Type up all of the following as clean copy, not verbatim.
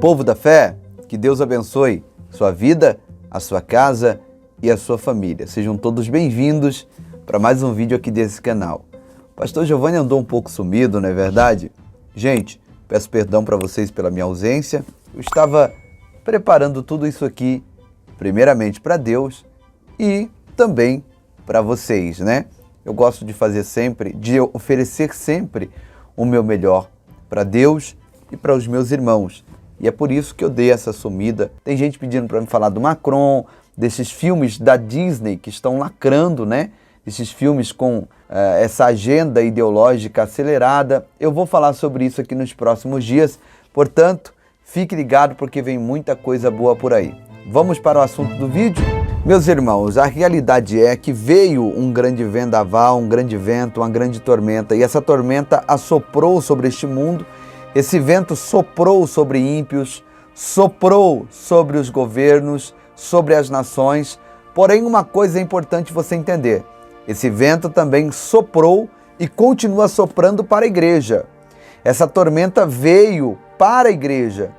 Povo da fé, que Deus abençoe sua vida, a sua casa e a sua família. Sejam todos bem-vindos para mais um vídeo aqui desse canal. O pastor Giovanni andou um pouco sumido, não é verdade? Gente, peço perdão para vocês pela minha ausência. Eu estava preparando tudo isso aqui, primeiramente para Deus e também para vocês, né? Eu gosto de fazer sempre, de oferecer sempre o meu melhor para Deus e para os meus irmãos. E é por isso que eu dei essa sumida. Tem gente pedindo para me falar do Macron, desses filmes da Disney que estão lacrando, né? Esses filmes com essa agenda ideológica acelerada. Eu vou falar sobre isso aqui nos próximos dias. Portanto, fique ligado porque vem muita coisa boa por aí. Vamos para o assunto do vídeo? Meus irmãos, a realidade é que veio um grande vendaval, um grande vento, uma grande tormenta. E essa tormenta assoprou sobre este mundo. Esse vento soprou sobre ímpios, soprou sobre os governos, sobre as nações. Porém, uma coisa é importante você entender. Esse vento também soprou e continua soprando para a igreja. Essa tormenta veio para a igreja.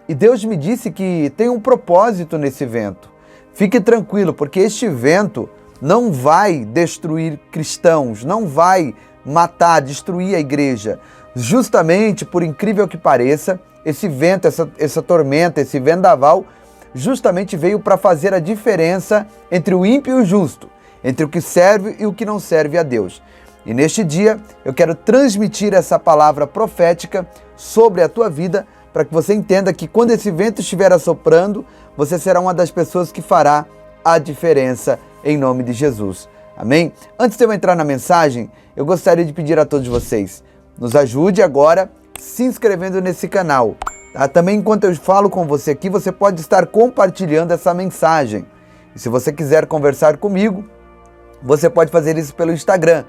E Deus me disse que tem um propósito nesse vento. Fique tranquilo, porque este vento não vai destruir cristãos, não vai matar, destruir a igreja. Justamente, por incrível que pareça, esse vento, essa tormenta, esse vendaval, justamente veio para fazer a diferença entre o ímpio e o justo, entre o que serve e o que não serve a Deus. E neste dia, eu quero transmitir essa palavra profética sobre a tua vida, para que você entenda que quando esse vento estiver assoprando, você será uma das pessoas que fará a diferença em nome de Jesus. Amém? Antes de eu entrar na mensagem, eu gostaria de pedir a todos vocês, nos ajude agora se inscrevendo nesse canal. Tá? Também, enquanto eu falo com você aqui, você pode estar compartilhando essa mensagem. E se você quiser conversar comigo, você pode fazer isso pelo Instagram,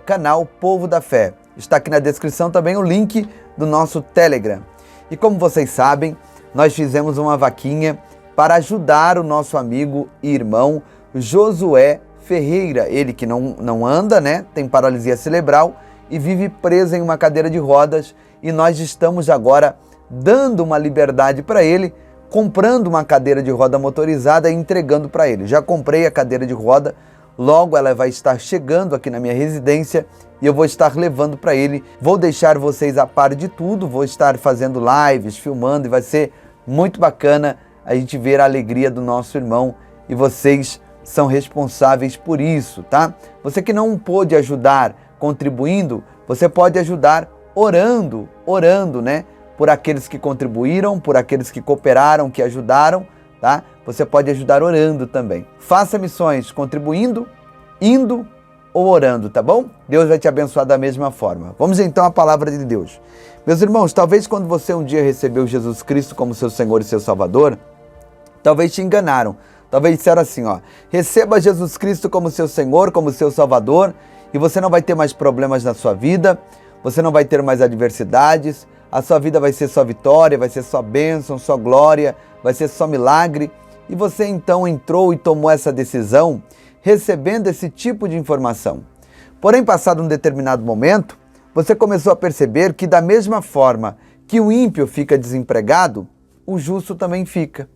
canal Povo da Fé. Está aqui na descrição também o link do nosso Telegram. E como vocês sabem, nós fizemos uma vaquinha para ajudar o nosso amigo e irmão Josué Ferreira. Ele que não anda, né? Tem paralisia cerebral e vive preso em uma cadeira de rodas. E nós estamos agora dando uma liberdade para ele, comprando uma cadeira de roda motorizada e entregando para ele. Já comprei a cadeira de roda, logo ela vai estar chegando aqui na minha residência e eu vou estar levando para ele. Vou deixar vocês a par de tudo, vou estar fazendo lives, filmando e vai ser muito bacana a gente ver a alegria do nosso irmão e vocês são responsáveis por isso, tá? Você que não pôde ajudar contribuindo, você pode ajudar orando, né? Por aqueles que contribuíram, por aqueles que cooperaram, que ajudaram, tá? Você pode ajudar orando também. Faça missões contribuindo, indo ou orando, tá bom? Deus vai te abençoar da mesma forma. Vamos então à palavra de Deus. Meus irmãos, talvez quando você um dia recebeu Jesus Cristo como seu Senhor e seu Salvador, talvez te enganaram. Talvez disseram assim, receba Jesus Cristo como seu Senhor, como seu Salvador, e você não vai ter mais problemas na sua vida, você não vai ter mais adversidades, a sua vida vai ser só vitória, vai ser só bênção, só glória, vai ser só milagre. E você então entrou e tomou essa decisão, recebendo esse tipo de informação. Porém, passado um determinado momento, você começou a perceber que da mesma forma que o ímpio fica desempregado, o justo também fica.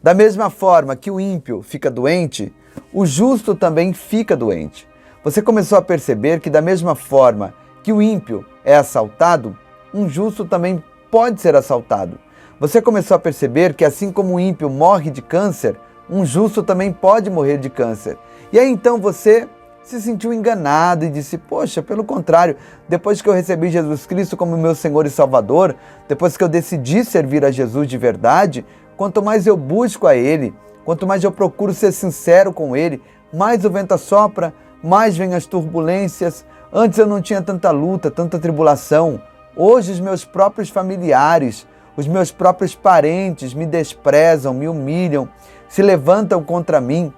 Da mesma forma que o ímpio fica doente, o justo também fica doente. Você começou a perceber que da mesma forma que o ímpio é assaltado, um justo também pode ser assaltado. Você começou a perceber que assim como o ímpio morre de câncer, um justo também pode morrer de câncer. E aí então você se sentiu enganado e disse, poxa, pelo contrário, depois que eu recebi Jesus Cristo como meu Senhor e Salvador, depois que eu decidi servir a Jesus de verdade, quanto mais eu busco a Ele, quanto mais eu procuro ser sincero com Ele, mais o vento assopra, mais vêm as turbulências. Antes eu não tinha tanta luta, tanta tribulação. Hoje os meus próprios familiares, os meus próprios parentes me desprezam, me humilham, se levantam contra mim.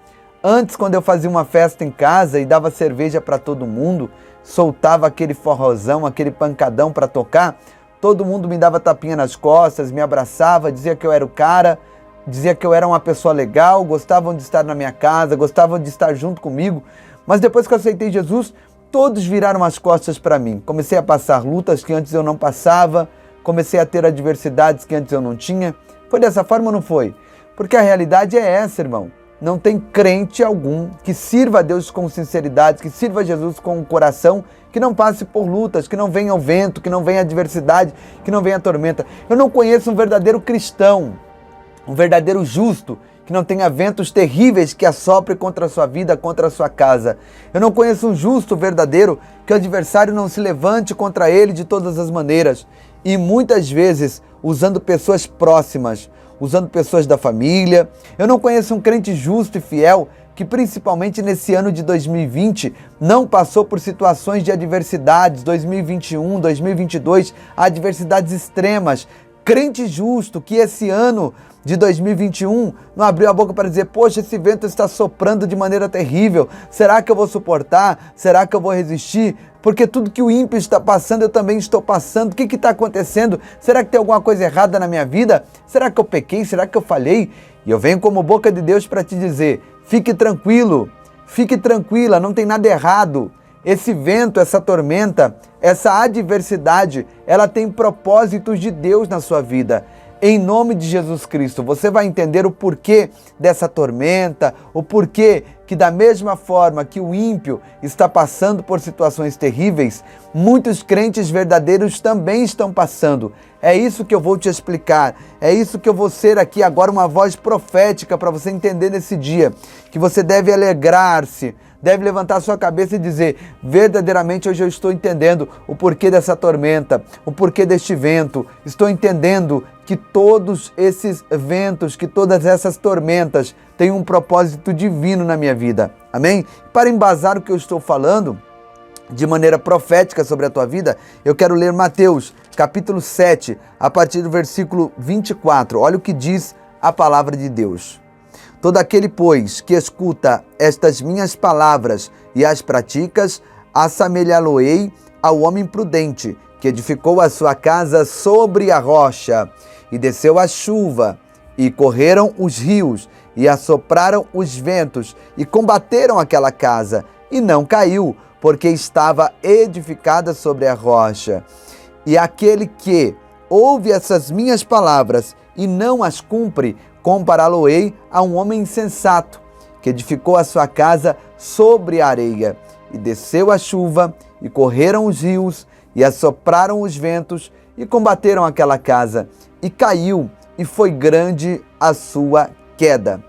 Antes, quando eu fazia uma festa em casa e dava cerveja para todo mundo, soltava aquele forrozão, aquele pancadão para tocar, todo mundo me dava tapinha nas costas, me abraçava, dizia que eu era o cara, dizia que eu era uma pessoa legal, gostavam de estar na minha casa, gostavam de estar junto comigo. Mas depois que eu aceitei Jesus, todos viraram as costas para mim. Comecei a passar lutas que antes eu não passava, comecei a ter adversidades que antes eu não tinha? Foi dessa forma ou não foi? Porque a realidade é essa, irmão. Não tem crente algum que sirva a Deus com sinceridade, que sirva a Jesus com o coração, que não passe por lutas, que não venha o vento, que não venha a adversidade, que não venha a tormenta. Eu não conheço um verdadeiro cristão, um verdadeiro justo, que não tenha ventos terríveis que assoprem contra a sua vida, contra a sua casa. Eu não conheço um justo verdadeiro que o adversário não se levante contra ele de todas as maneiras. E muitas vezes usando pessoas próximas, usando pessoas da família. Eu não conheço um crente justo e fiel que principalmente nesse ano de 2020 não passou por situações de adversidades, 2021, 2022, adversidades extremas. Crente justo que esse ano de 2021 não abriu a boca para dizer: poxa, esse vento está soprando de maneira terrível, será que eu vou suportar? Será que eu vou resistir? Porque tudo que o ímpio está passando, eu também estou passando. O que está acontecendo? Será que tem alguma coisa errada na minha vida? Será que eu pequei? Será que eu falhei? E eu venho como boca de Deus para te dizer: fique tranquilo, fique tranquila, não tem nada errado. Esse vento, essa tormenta, essa adversidade, ela tem propósitos de Deus na sua vida. Em nome de Jesus Cristo, você vai entender o porquê dessa tormenta, o porquê que da mesma forma que o ímpio está passando por situações terríveis, muitos crentes verdadeiros também estão passando. É isso que eu vou te explicar, é isso que eu vou ser aqui agora uma voz profética para você entender nesse dia, que você deve alegrar-se, deve levantar sua cabeça e dizer: verdadeiramente hoje eu estou entendendo o porquê dessa tormenta, o porquê deste vento. Estou entendendo que todos esses ventos, que todas essas tormentas têm um propósito divino na minha vida. Amém? Para embasar o que eu estou falando de maneira profética sobre a tua vida, eu quero ler Mateus, capítulo 7, a partir do versículo 24. Olha o que diz a palavra de Deus. Todo aquele, pois, que escuta estas minhas palavras e as praticas, assemelhá-lo-ei ao homem prudente, que edificou a sua casa sobre a rocha, e desceu a chuva, e correram os rios, e assopraram os ventos, e combateram aquela casa, e não caiu, porque estava edificada sobre a rocha. E aquele que ouve essas minhas palavras e não as cumpre, compará-lo-ei a um homem insensato, que edificou a sua casa sobre a areia, e desceu a chuva, e correram os rios, e assopraram os ventos, e combateram aquela casa, e caiu, e foi grande a sua queda.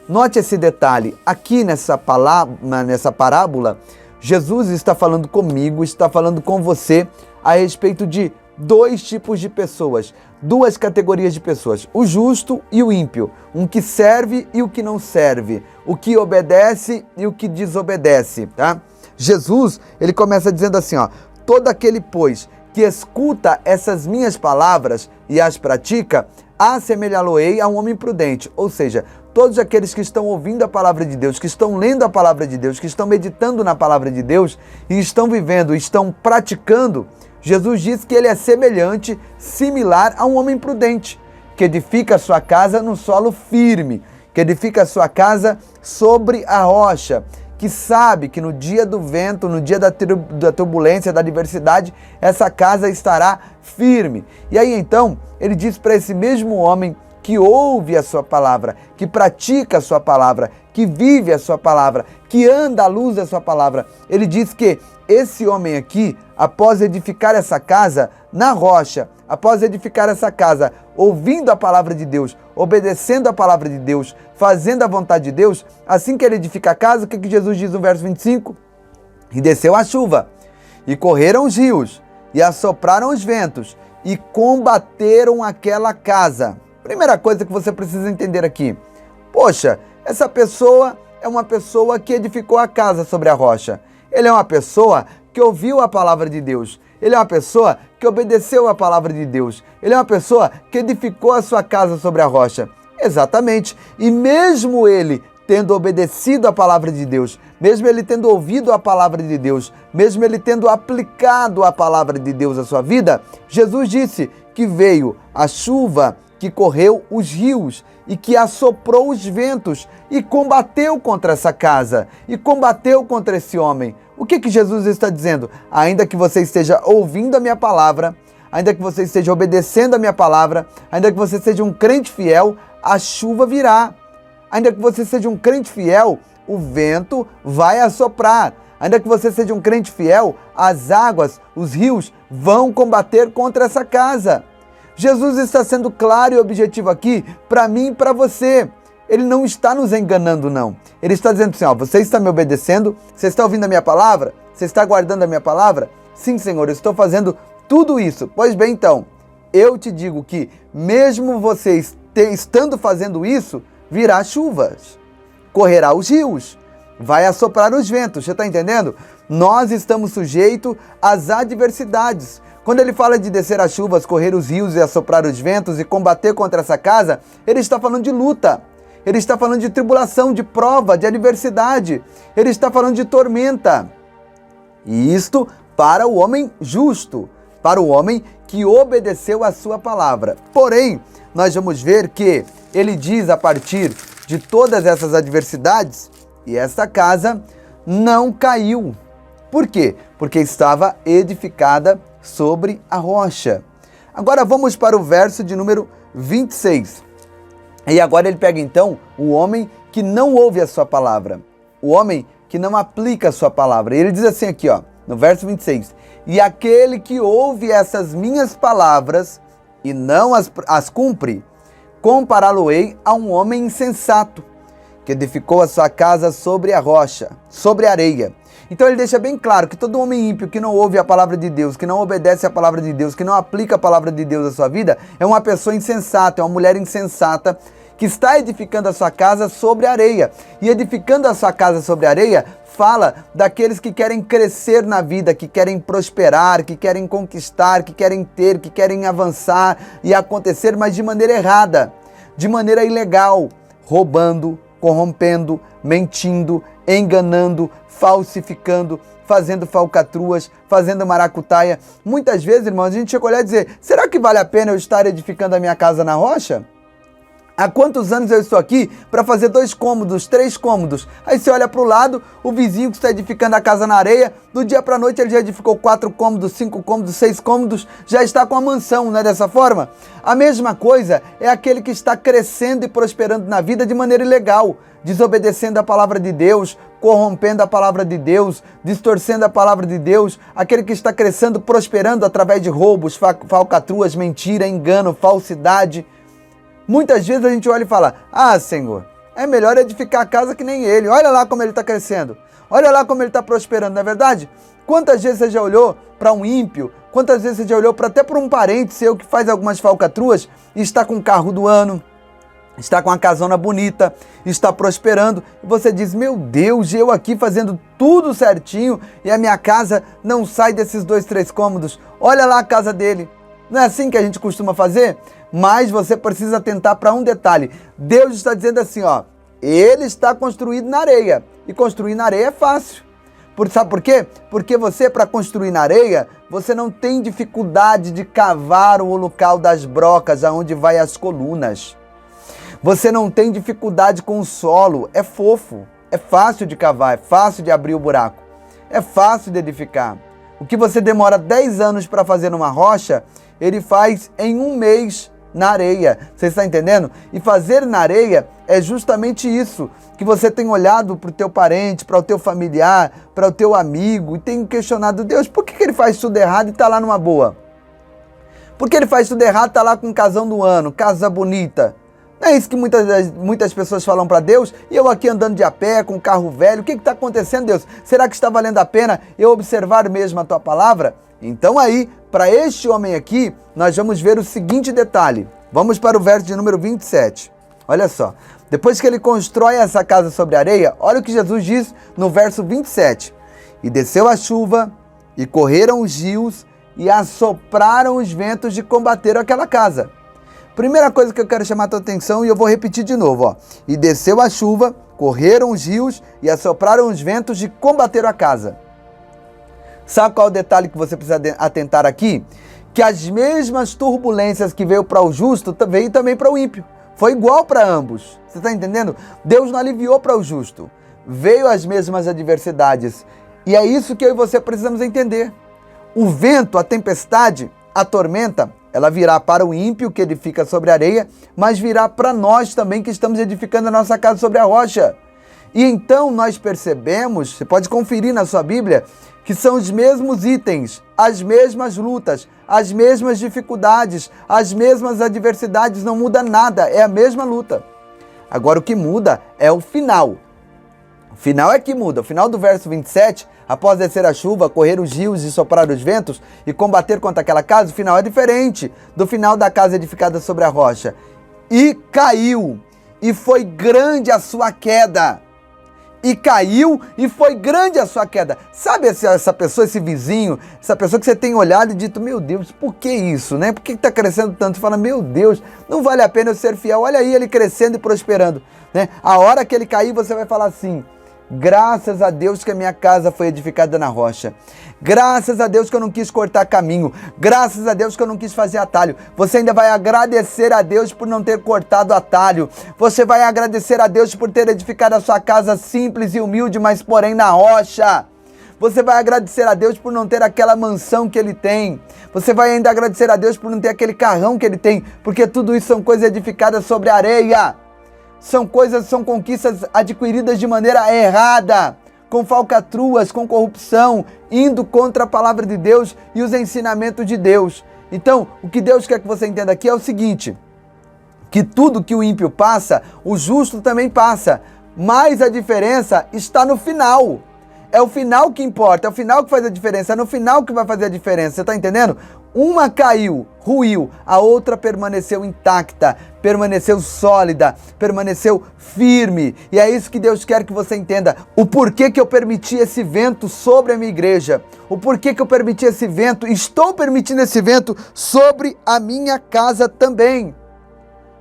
Note esse detalhe, aqui nessa parábola, Jesus está falando comigo, está falando com você a respeito de dois tipos de pessoas, duas categorias de pessoas, o justo e o ímpio, um que serve e o que não serve, o que obedece e o que desobedece, tá? Jesus, ele começa dizendo assim, ó: todo aquele, pois, que escuta essas minhas palavras e as pratica, assemelhá-lo-ei a um homem prudente. Ou seja, todos aqueles que estão ouvindo a palavra de Deus, que estão lendo a palavra de Deus, que estão meditando na palavra de Deus e estão vivendo, estão praticando, Jesus diz que ele é semelhante, similar a um homem prudente, que edifica a sua casa no solo firme, que edifica a sua casa sobre a rocha, que sabe que no dia do vento, no dia da turbulência, da adversidade, essa casa estará firme. E aí então, ele diz para esse mesmo homem que ouve a sua palavra, que pratica a sua palavra, que vive a sua palavra, que anda à luz da sua palavra, ele diz que esse homem aqui, após edificar essa casa na rocha, após edificar essa casa, ouvindo a palavra de Deus, obedecendo a palavra de Deus, fazendo a vontade de Deus, assim que ele edifica a casa, o que Jesus diz no verso 25? E desceu a chuva, e correram os rios, e assopraram os ventos, e combateram aquela casa. Primeira coisa que você precisa entender aqui: poxa, essa pessoa é uma pessoa que edificou a casa sobre a rocha. Ele é uma pessoa que ouviu a palavra de Deus. Ele é uma pessoa que obedeceu a palavra de Deus. Ele é uma pessoa que edificou a sua casa sobre a rocha. Exatamente. E mesmo ele tendo obedecido a palavra de Deus, mesmo ele tendo ouvido a palavra de Deus, mesmo ele tendo aplicado a palavra de Deus à sua vida, Jesus disse que veio a chuva, que correu os rios e que assoprou os ventos e combateu contra essa casa e combateu contra esse homem. O que Jesus está dizendo? Ainda que você esteja ouvindo a minha palavra, ainda que você esteja obedecendo a minha palavra, ainda que você seja um crente fiel, a chuva virá. Ainda que você seja um crente fiel, o vento vai assoprar. Ainda que você seja um crente fiel, as águas, os rios vão combater contra essa casa. Jesus está sendo claro e objetivo aqui para mim e para você. Ele não está nos enganando, não. Ele está dizendo assim, você está me obedecendo? Você está ouvindo a minha palavra? Você está guardando a minha palavra? Sim, Senhor, eu estou fazendo tudo isso. Pois bem, então, eu te digo que mesmo você estando fazendo isso, virá chuvas, correrá os rios, vai assoprar os ventos, você está entendendo? Nós estamos sujeitos às adversidades. Quando ele fala de descer as chuvas, correr os rios e assoprar os ventos e combater contra essa casa, ele está falando de luta, ele está falando de tribulação, de prova, de adversidade, ele está falando de tormenta. E isto para o homem justo, para o homem que obedeceu a sua palavra. Porém, nós vamos ver que ele diz a partir de todas essas adversidades, e esta casa não caiu. Por quê? Porque estava edificada sobre a rocha. Agora vamos para o verso de número 26. E agora ele pega então o homem que não ouve a sua palavra, o homem que não aplica a sua palavra. E ele diz assim aqui, no verso 26, e aquele que ouve essas minhas palavras e não as cumpre, compará-lo-ei a um homem insensato, que edificou a sua casa sobre a rocha, sobre a areia. Então ele deixa bem claro que todo homem ímpio que não ouve a palavra de Deus, que não obedece a palavra de Deus, que não aplica a palavra de Deus à sua vida, é uma pessoa insensata, é uma mulher insensata, que está edificando a sua casa sobre a areia. E edificando a sua casa sobre a areia, fala daqueles que querem crescer na vida, que querem prosperar, que querem conquistar, que querem ter, que querem avançar e acontecer, mas de maneira errada, de maneira ilegal, roubando, corrompendo, mentindo, enganando, falsificando, fazendo falcatruas, fazendo maracutaia. Muitas vezes, irmãos, a gente chega a olhar e dizer, será que vale a pena eu estar edificando a minha casa na rocha? Há quantos anos eu estou aqui para fazer 2 cômodos, 3 cômodos? Aí você olha para o lado, o vizinho que está edificando a casa na areia, do dia para a noite ele já edificou 4 cômodos, 5 cômodos, 6 cômodos, já está com a mansão, não é dessa forma? A mesma coisa é aquele que está crescendo e prosperando na vida de maneira ilegal, desobedecendo a palavra de Deus, corrompendo a palavra de Deus, distorcendo a palavra de Deus, aquele que está crescendo, prosperando através de roubos, falcatruas, mentira, engano, falsidade. Muitas vezes a gente olha e fala, Senhor, é melhor edificar a casa que nem ele. Olha lá como ele está crescendo. Olha lá como ele está prosperando, não é verdade? Quantas vezes você já olhou para um ímpio? Quantas vezes você já olhou até para um parente seu que faz algumas falcatruas e está com o carro do ano, está com a casona bonita, está prosperando. E você diz, meu Deus, eu aqui fazendo tudo certinho e a minha casa não sai desses 2, 3 cômodos. Olha lá a casa dele. Não é assim que a gente costuma fazer? Mas você precisa atentar para um detalhe. Deus está dizendo assim, ele está construído na areia. E construir na areia é fácil. Sabe por quê? Porque você, para construir na areia, você não tem dificuldade de cavar o local das brocas, aonde vai as colunas. Você não tem dificuldade com o solo. É fofo, é fácil de cavar, é fácil de abrir o buraco. É fácil de edificar. O que você demora 10 anos para fazer numa rocha, ele faz em 1 mês na areia. Você está entendendo? E fazer na areia é justamente isso, que você tem olhado para o teu parente, para o teu familiar, para o teu amigo e tem questionado, Deus, por que ele faz tudo errado e está lá numa boa? Por que ele faz tudo errado e está lá com um casão do ano, casa bonita? Não é isso que muitas pessoas falam para Deus? E eu aqui andando de a pé, com um carro velho, o que está acontecendo, Deus? Será que está valendo a pena eu observar mesmo a tua palavra? Então aí, para este homem aqui, nós vamos ver o seguinte detalhe. Vamos para o verso de número 27. Olha só. Depois que ele constrói essa casa sobre a areia, olha o que Jesus diz no verso 27. E desceu a chuva, e correram os rios, e assopraram os ventos de combater aquela casa. Primeira coisa que eu quero chamar a tua atenção, e eu vou repetir de novo. E desceu a chuva, correram os rios, e assopraram os ventos de combater a casa. Sabe qual é o detalhe que você precisa atentar aqui? Que as mesmas turbulências que veio para o justo, veio também para o ímpio. Foi igual para ambos. Você está entendendo? Deus não aliviou para o justo. Veio as mesmas adversidades. E é isso que eu e você precisamos entender. O vento, a tempestade, a tormenta, ela virá para o ímpio que edifica sobre a areia, mas virá para nós também que estamos edificando a nossa casa sobre a rocha. E então nós percebemos, você pode conferir na sua Bíblia, que são os mesmos itens, as mesmas lutas, as mesmas dificuldades, as mesmas adversidades, não muda nada, é a mesma luta. Agora o que muda é o final. O final é que muda. O final do verso 27, após descer a chuva, correr os rios e soprar os ventos e combater contra aquela casa, o final é diferente do final da casa edificada sobre a rocha. E caiu, e foi grande a sua queda. E caiu, e foi grande a sua queda. Sabe essa pessoa, esse vizinho, essa pessoa que você tem olhado e dito, meu Deus, por que isso, né? Por que está crescendo tanto? Você fala, meu Deus, não vale a pena eu ser fiel. Olha aí ele crescendo e prosperando, né? A hora que ele cair, você vai falar assim, graças a Deus que a minha casa foi edificada na rocha. Graças a Deus que eu não quis cortar caminho. Graças a Deus que eu não quis fazer atalho. Você ainda vai agradecer a Deus por não ter cortado atalho. Você vai agradecer a Deus por ter edificado a sua casa simples e humilde, mas porém na rocha. Você vai agradecer a Deus por não ter aquela mansão que ele tem. Você vai ainda agradecer a Deus por não ter aquele carrão que ele tem, porque tudo isso são coisas edificadas sobre a areia. São conquistas adquiridas de maneira errada, com falcatruas, com corrupção, indo contra a palavra de Deus e os ensinamentos de Deus. Então, o que Deus quer que você entenda aqui é o seguinte, que tudo que o ímpio passa, o justo também passa, mas a diferença está no final. É o final que importa, é o final que faz a diferença, é no final que vai fazer a diferença, você está entendendo? Uma caiu, ruiu, a outra permaneceu intacta, permaneceu sólida, permaneceu firme. E é isso que Deus quer que você entenda. O porquê que eu permiti esse vento sobre a minha igreja. O porquê que eu permiti esse vento, estou permitindo esse vento sobre a minha casa também.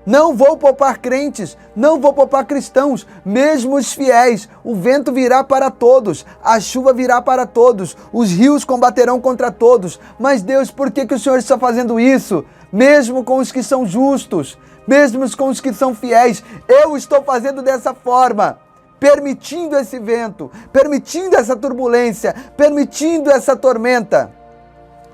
Não vou poupar crentes, não vou poupar cristãos, mesmo os fiéis. O vento virá para todos, a chuva virá para todos, os rios combaterão contra todos. Mas Deus, por que o Senhor está fazendo isso? Mesmo com os que são justos, mesmo com os que são fiéis, eu estou fazendo dessa forma, permitindo esse vento, permitindo essa turbulência, permitindo essa tormenta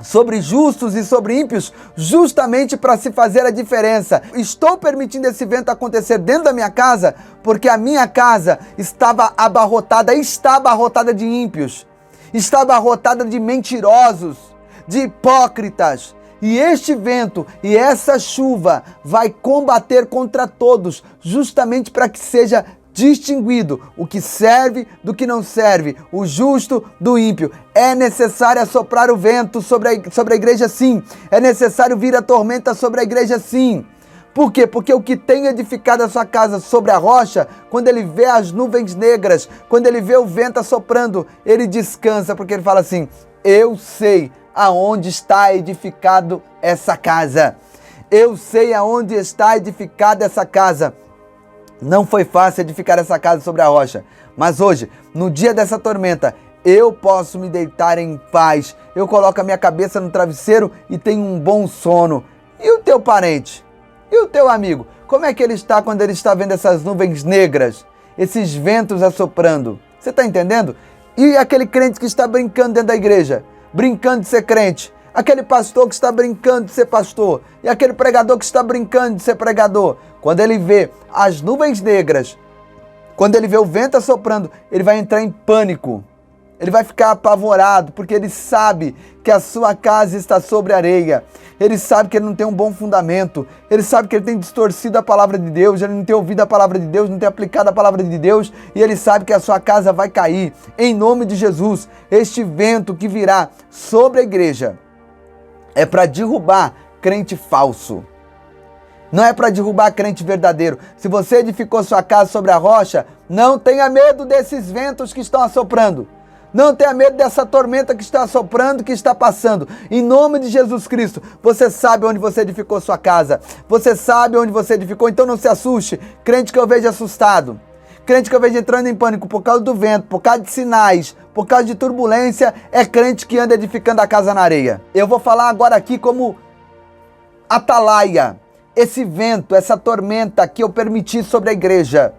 sobre justos e sobre ímpios, justamente para se fazer a diferença. Estou permitindo esse vento acontecer dentro da minha casa, porque a minha casa está abarrotada de ímpios, está abarrotada de mentirosos, de hipócritas. E este vento e essa chuva vai combater contra todos, justamente para que seja distinguido o que serve do que não serve, o justo do ímpio. É necessário assoprar o vento sobre a igreja, sim. É necessário vir a tormenta sobre a igreja, sim. Por quê? Porque o que tem edificado a sua casa sobre a rocha, quando ele vê as nuvens negras, quando ele vê o vento assoprando, ele descansa, porque ele fala assim, eu sei aonde está edificado essa casa. Eu sei aonde está edificada essa casa. Não foi fácil edificar essa casa sobre a rocha, mas hoje, no dia dessa tormenta, eu posso me deitar em paz. Eu coloco a minha cabeça no travesseiro e tenho um bom sono. E o teu parente? E o teu amigo? Como é que ele está quando ele está vendo essas nuvens negras? Esses ventos assoprando? Você está entendendo? E aquele crente que está brincando dentro da igreja? Brincando de ser crente? Aquele pastor que está brincando de ser pastor, e aquele pregador que está brincando de ser pregador. Quando ele vê as nuvens negras, quando ele vê o vento assoprando, ele vai entrar em pânico. Ele vai ficar apavorado, porque ele sabe que a sua casa está sobre areia. Ele sabe que ele não tem um bom fundamento. Ele sabe que ele tem distorcido a palavra de Deus, ele não tem ouvido a palavra de Deus, não tem aplicado a palavra de Deus, e ele sabe que a sua casa vai cair. Em nome de Jesus, este vento que virá sobre a igreja é para derrubar crente falso. Não é para derrubar crente verdadeiro. Se você edificou sua casa sobre a rocha, não tenha medo desses ventos que estão assoprando. Não tenha medo dessa tormenta que está assoprando, que está passando. Em nome de Jesus Cristo, você sabe onde você edificou sua casa. Você sabe onde você edificou, então não se assuste. Crente que eu vejo assustado, crente que eu vejo entrando em pânico por causa do vento, por causa de sinais, por causa de turbulência, é crente que anda edificando a casa na areia. Eu vou falar agora aqui como atalaia. Esse vento, essa tormenta que eu permiti sobre a igreja,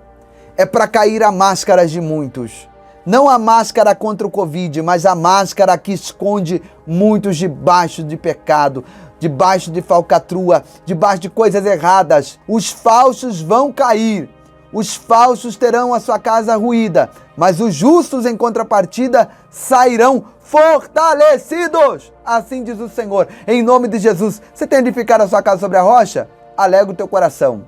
é para cair a máscara de muitos. Não a máscara contra o Covid, mas a máscara que esconde muitos debaixo de pecado, debaixo de falcatrua, debaixo de coisas erradas. Os falsos vão cair, os falsos terão a sua casa ruída, mas os justos, em contrapartida, sairão fortalecidos. Assim diz o Senhor, em nome de Jesus. Você tem edificado a sua casa sobre a rocha? Alega o teu coração.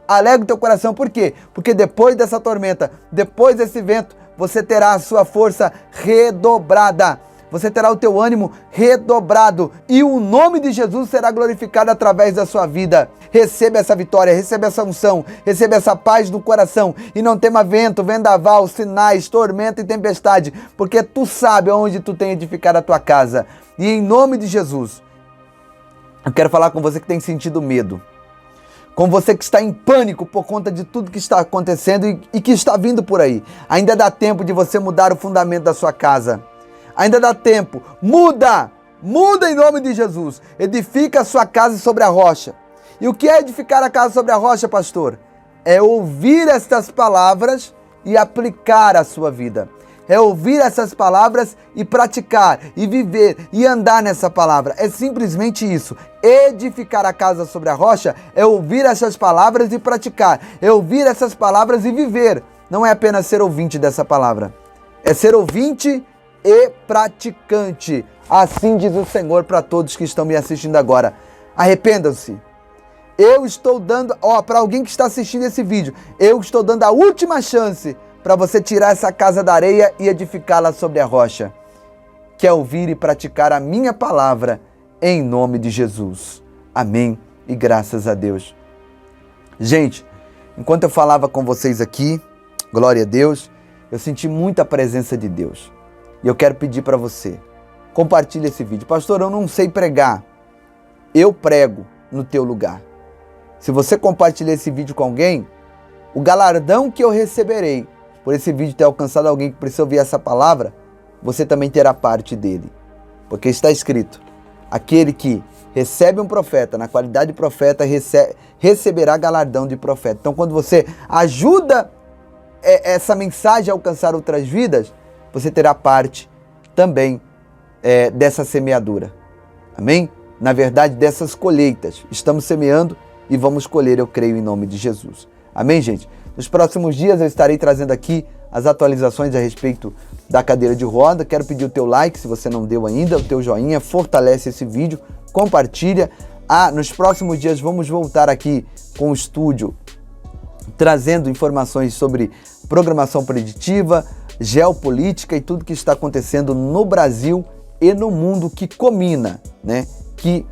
Alega o teu coração, por quê? Porque depois dessa tormenta, depois desse vento, você terá a sua força redobrada. Você terá o teu ânimo redobrado e o nome de Jesus será glorificado através da sua vida. Receba essa vitória, receba essa unção, receba essa paz no coração e não tema vento, vendaval, sinais, tormenta e tempestade, porque tu sabe onde tu tem edificado a tua casa. E em nome de Jesus, eu quero falar com você que tem sentido medo, com você que está em pânico por conta de tudo que está acontecendo e que está vindo por aí. Ainda dá tempo de você mudar o fundamento da sua casa. Ainda dá tempo. Muda em nome de Jesus. Edifica a sua casa sobre a rocha. E o que é edificar a casa sobre a rocha, pastor? É ouvir estas palavras e aplicar a sua vida. É ouvir essas palavras e praticar, e viver, e andar nessa palavra. É simplesmente isso. Edificar a casa sobre a rocha é ouvir essas palavras e praticar. É ouvir essas palavras e viver. Não é apenas ser ouvinte dessa palavra. É ser ouvinte e praticante. Assim diz o Senhor para todos que estão me assistindo agora. Arrependam-se. Eu estou dando, para alguém que está assistindo esse vídeo, eu estou dando a última chance para você tirar essa casa da areia e edificá-la sobre a rocha. Quer ouvir e praticar a minha palavra em nome de Jesus. Amém e graças a Deus. Gente, enquanto eu falava com vocês aqui, glória a Deus, eu senti muita presença de Deus. E eu quero pedir para você, compartilhe esse vídeo. Pastor, eu não sei pregar. Eu prego no teu lugar. Se você compartilhar esse vídeo com alguém, o galardão que eu receberei por esse vídeo ter alcançado alguém que precisa ouvir essa palavra, você também terá parte dele. Porque está escrito, aquele que recebe um profeta, na qualidade de profeta, receberá galardão de profeta. Então, quando você ajuda essa mensagem a alcançar outras vidas, você terá parte também dessa semeadura. Amém? Na verdade, dessas colheitas. Estamos semeando e vamos colher, eu creio, em nome de Jesus. Amém, gente? Nos próximos dias eu estarei trazendo aqui as atualizações a respeito da cadeira de roda. Quero pedir o teu like, se você não deu ainda, o teu joinha, fortalece esse vídeo, compartilha. Nos próximos dias vamos voltar aqui com o estúdio, trazendo informações sobre programação preditiva, geopolítica e tudo que está acontecendo no Brasil e no mundo que combina, né? Que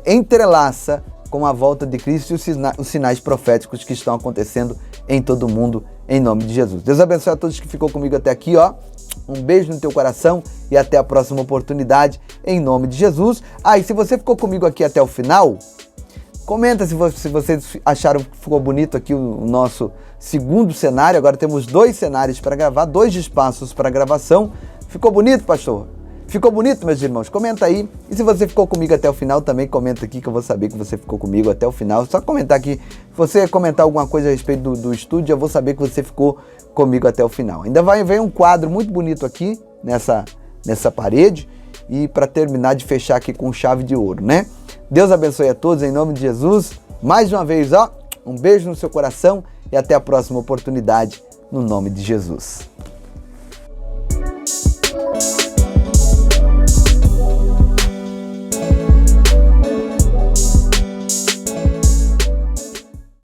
entrelaça com a volta de Cristo e os sinais proféticos que estão acontecendo em todo o mundo, em nome de Jesus. Deus abençoe a todos que ficou comigo até aqui, ó. Um beijo no teu coração e até a próxima oportunidade, em nome de Jesus. E se você ficou comigo aqui até o final, comenta se vocês acharam que ficou bonito aqui o nosso segundo cenário. Agora temos 2 cenários para gravar, 2 espaços para gravação. Ficou bonito, pastor? Ficou bonito, meus irmãos? Comenta aí. E se você ficou comigo até o final, também comenta aqui que eu vou saber que você ficou comigo até o final. Só comentar aqui. Se você comentar alguma coisa a respeito do estúdio, eu vou saber que você ficou comigo até o final. Ainda vai ver um quadro muito bonito aqui nessa parede. E para terminar de fechar aqui com chave de ouro, né? Deus abençoe a todos em nome de Jesus. Mais uma vez, um beijo no seu coração e até a próxima oportunidade no nome de Jesus.